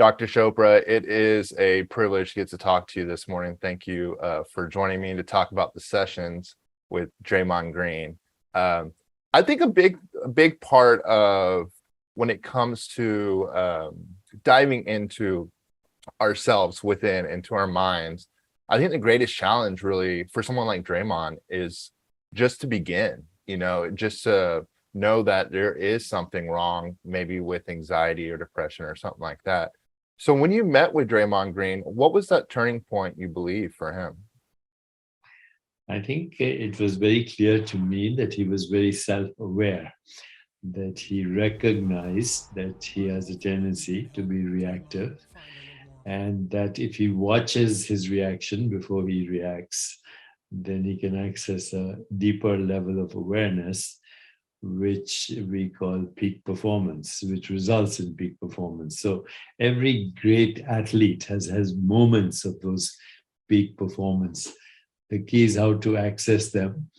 Dr. Chopra, it is a privilege to get to talk to you this morning. Thank you for joining me to talk about the sessions with Draymond Green. I think a big part of when it comes to diving into ourselves within, into our minds, I think the greatest challenge really for someone like Draymond is just to begin, just to know that there is something wrong, maybe with anxiety or depression or something like that. So when you met with Draymond Green, what was that turning point you believe for him? I think it was very clear to me that he was very self-aware, that he recognized that he has a tendency to be reactive, and that if he watches his reaction before he reacts, then he can access a deeper level of awareness, which we call peak performance, which results in peak performance. So every great athlete has moments of those peak performance. The key is how to access them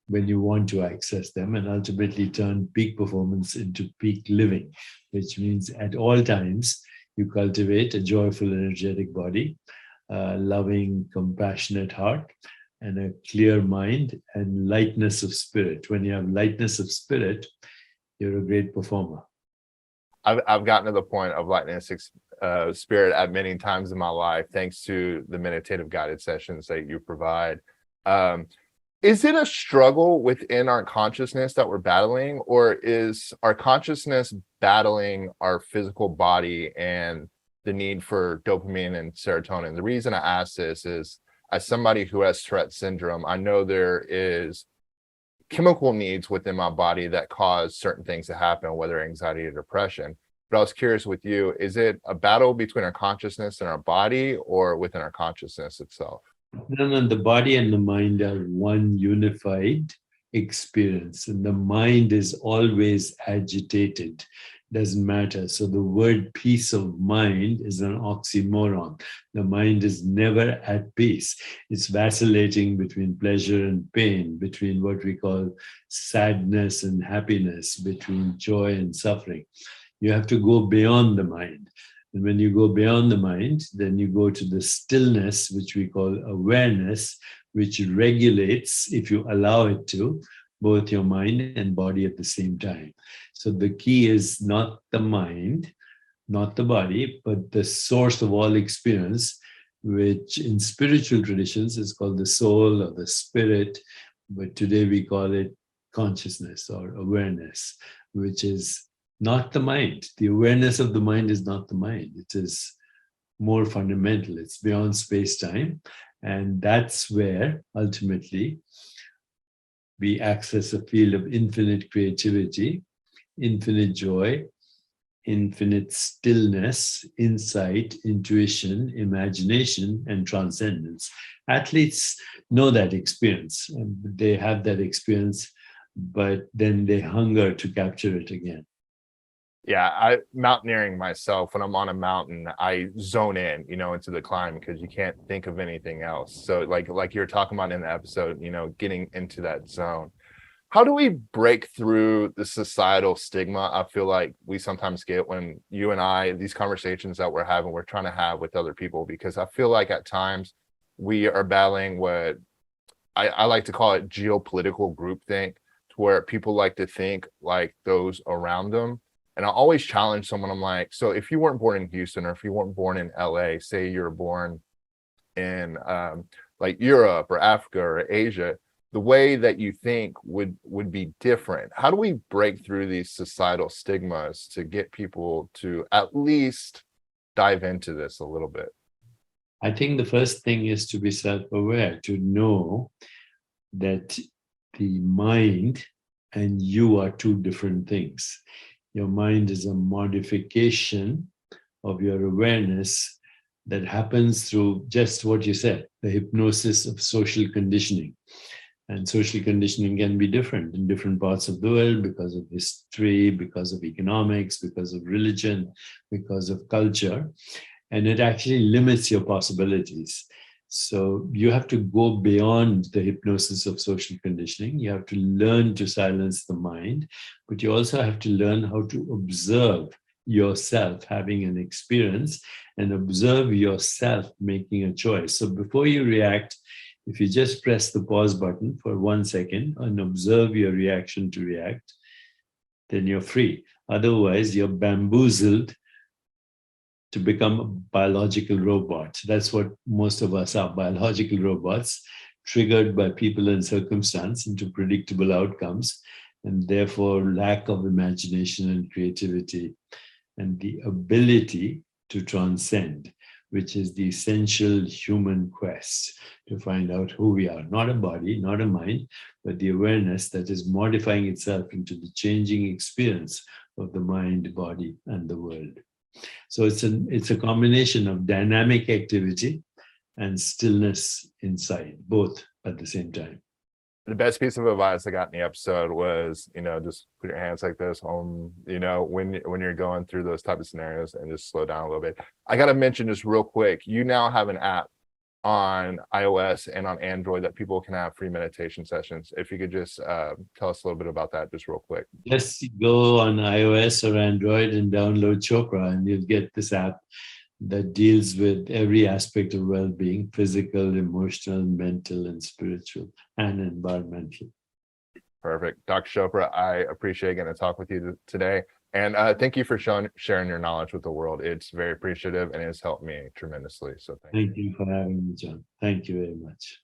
when you want to access them, and ultimately turn peak performance into peak living, which means at all times you cultivate a joyful, energetic body, a loving, compassionate heart, and a clear mind and lightness of spirit. When you have lightness of spirit, you're a great performer. I've gotten to the point of lightness spirit at many times in my life, thanks to the meditative guided sessions that you provide. Is it a struggle within our consciousness that we're battling, or is our consciousness battling our physical body and the need for dopamine and serotonin? The reason I ask this is, as somebody who has Tourette syndrome, I know there is chemical needs within my body that cause certain things to happen, whether anxiety or depression. But I was curious with you, is it a battle between our consciousness and our body, or within our consciousness itself? No, the body and the mind are one unified experience, and the mind is always agitated. Doesn't matter. So the word peace of mind is an oxymoron. The mind is never at peace. It's vacillating between pleasure and pain, between what we call sadness and happiness, between joy and suffering. You have to go beyond the mind. And when you go beyond the mind, then you go to the stillness, which we call awareness, which regulates, if you allow it to, both your mind and body at the same time. So the key is not the mind, not the body, but the source of all experience, which in spiritual traditions is called the soul or the spirit, but today we call it consciousness or awareness, which is not the mind. The awareness of the mind is not the mind. It is more fundamental. It's beyond space-time. And that's where ultimately we access a field of infinite creativity, infinite joy, infinite stillness, insight, intuition, imagination, and transcendence. Athletes know that experience. They have that experience, but then they hunger to capture it again. Yeah, mountaineering myself, when I'm on a mountain, I zone in, into the climb, because you can't think of anything else. So like you're talking about in the episode, getting into that zone. How do we break through the societal stigma I feel like we sometimes get when you and I, these conversations that we're trying to have with other people? Because I feel like at times we are battling what I like to call it geopolitical groupthink, to where people like to think like those around them. And I always challenge someone. I'm like, so if you weren't born in Houston, or if you weren't born in LA, say you're born in like Europe or Africa or Asia, the way that you think would be different. How do we break through these societal stigmas to get people to at least dive into this a little bit? I think the first thing is to be self-aware, to know that the mind and you are two different things. Your mind is a modification of your awareness that happens through just what you said, the hypnosis of social conditioning. And social conditioning can be different in different parts of the world because of history, because of economics, because of religion, because of culture. And it actually limits your possibilities. So you have to go beyond the hypnosis of social conditioning. You have to learn to silence the mind, but you also have to learn how to observe yourself having an experience and observe yourself making a choice. So before you react, if you just press the pause button for 1 second and observe your reaction to react, then you're free. Otherwise, you're bamboozled to become a biological robot. That's what most of us are, biological robots, triggered by people and circumstance into predictable outcomes, and therefore lack of imagination and creativity and the ability to transcend, which is the essential human quest to find out who we are. Not a body, not a mind, but the awareness that is modifying itself into the changing experience of the mind, body, and the world. So it's a combination of dynamic activity and stillness inside, both at the same time. The best piece of advice I got in the episode was, just put your hands like this on, when you're going through those type of scenarios, and just slow down a little bit. I got to mention just real quick, you now have an app on iOS and on Android that people can have free meditation sessions. If you could just tell us a little bit about that, just real quick. Just go on iOS or Android and download Chopra, and you'll get this app that deals with every aspect of well-being: physical, emotional, mental, and spiritual, and environmental. Perfect. Dr. Chopra, I appreciate getting to talk with you today. And thank you for sharing your knowledge with the world. It's very appreciative, and it's helped me tremendously. So thank you for having me, John. Thank you very much.